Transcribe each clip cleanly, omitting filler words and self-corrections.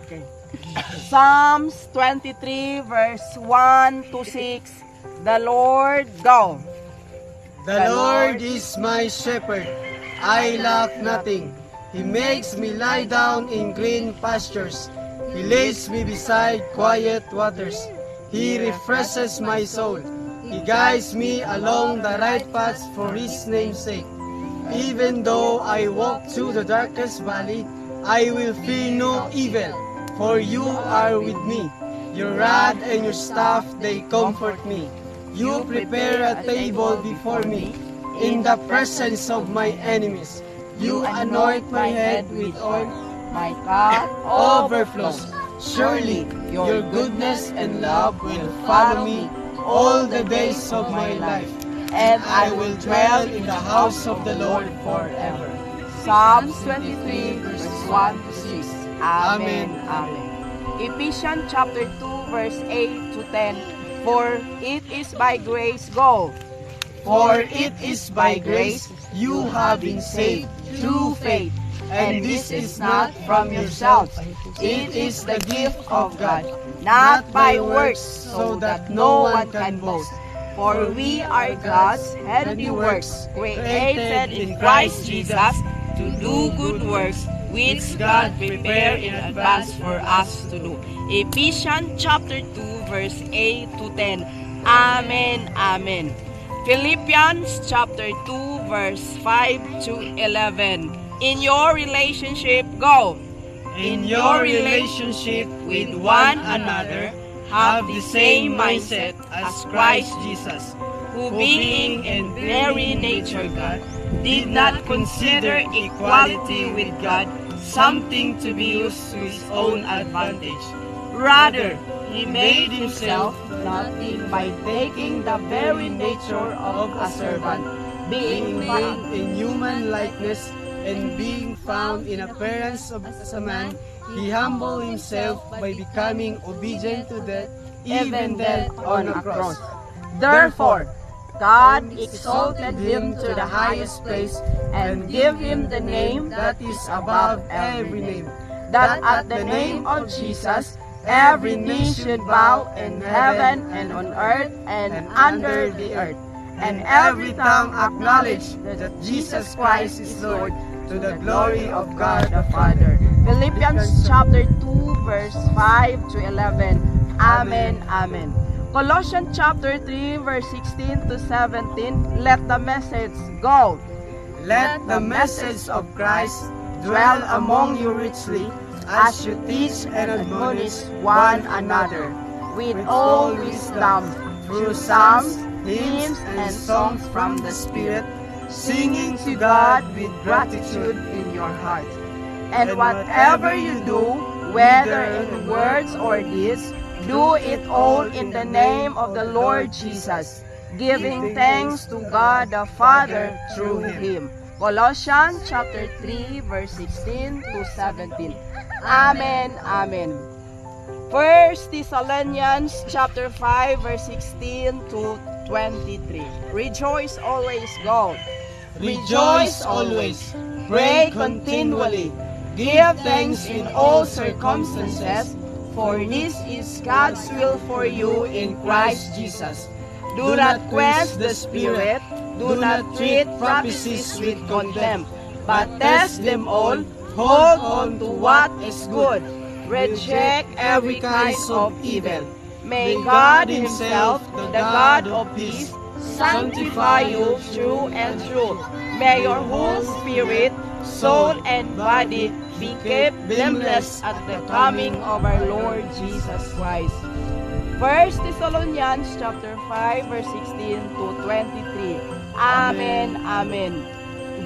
Okay. Psalms 23 verse 1 to 6. The Lord go. The Lord is my shepherd, I lack nothing. He makes me lie down in green pastures. He lays me beside quiet waters. He refreshes my soul. He guides me along the right paths for His name's sake. Even though I walk through the darkest valley, I will fear no evil, for you are with me. Your rod and your staff, they comfort me. You prepare a table before me in the presence of my enemies. You anoint my head with oil, My cup overflows. Surely your goodness and love will follow me all the days of my life, and I will dwell in the house of the Lord forever. Psalms 23 verse 1 to 6. Amen. Amen. Amen. Ephesians chapter 2 verse 8 to 10. For it is by grace, go. For it is by grace you have been saved through faith, and this is not from yourselves. It is the gift of God, Not by works, so that no one can boast. For we are God's handiworks, created in Christ Jesus to do good works, which God prepared in advance for us to do. Ephesians chapter 2 verse 8 to 10. Amen. Amen. Philippians chapter 2 verse 5 to 11. In your relationship, go. In your relationship with one another, have the same mindset as Christ Jesus, Who being in very nature God, did not consider equality with God something to be used to his own advantage. Rather, he made himself nothing by taking the very nature of a servant, being being found made in human likeness and being found in appearance as a man, he humbled himself by becoming obedient to death, even death on a cross. Therefore, God exalted him to the highest place and gave him the name that is above every name, that at the name of Jesus every knee should bow in heaven and on earth and under the earth, and every tongue acknowledge that Jesus Christ is Lord, to the glory of God the Father. Philippians chapter 2 verse 5 to 11. Amen. Amen. Colossians chapter 3 verse 16 to 17. Let the message go. Let the message of Christ dwell among you richly, as you teach and admonish one another with all wisdom through psalms, hymns, and songs from the Spirit, singing to God with gratitude in your heart. And whatever you do, whether in words or deeds, do it all in the name of the Lord Jesus, giving thanks to God the Father through Him. Colossians chapter 3 verse 16 to 17. Amen. Amen. 1 Thessalonians chapter 5 verse 16 to 23. Rejoice always, God. Rejoice always, pray continually, give thanks in all circumstances, for this is God's will for you in Christ Jesus. Do Do not not quench quench the the Spirit, Spirit, do do not not treat treat prophecies prophecies with with contempt, contempt, but but test test them them all, all, hold hold on on to to what what is is good, good, reject every kind of evil. May May God God Himself, Himself, the God of peace, sanctify you through and through. May your whole spirit, soul, and body be kept blameless at the coming of our Lord Jesus Christ. 1 Thessalonians chapter 5 verse 16 to 23. Amen. Amen.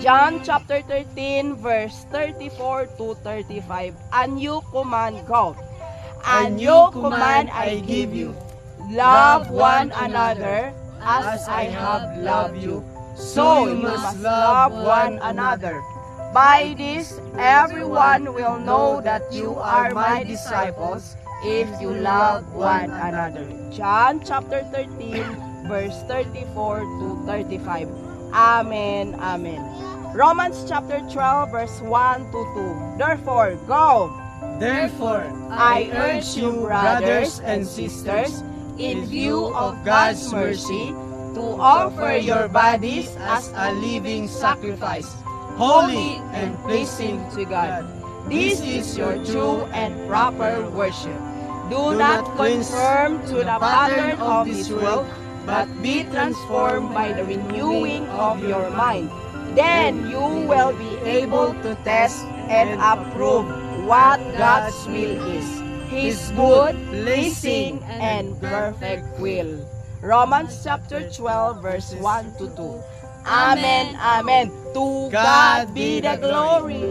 John chapter 13 verse 34 to 35. A new command, go. A new command I give you. Love one another as I have loved you. So you must love one another. By this, everyone will know that you are my disciples if you love one another. John chapter 13, verse 34 to 35. Amen. Amen. Romans chapter 12 verse 1 to 2. Therefore, go! Therefore, I urge you, brothers and sisters, in view of God's mercy, to offer your bodies as a living sacrifice, holy and pleasing to God. This is your true and proper worship. Do not conform to the pattern of this world, but be transformed by the renewing of your mind. Then you will be able to test and approve what God's will is, His good, pleasing, and perfect will. Romans chapter 12 verse 1 to 2. Amen, amen. To God be the glory.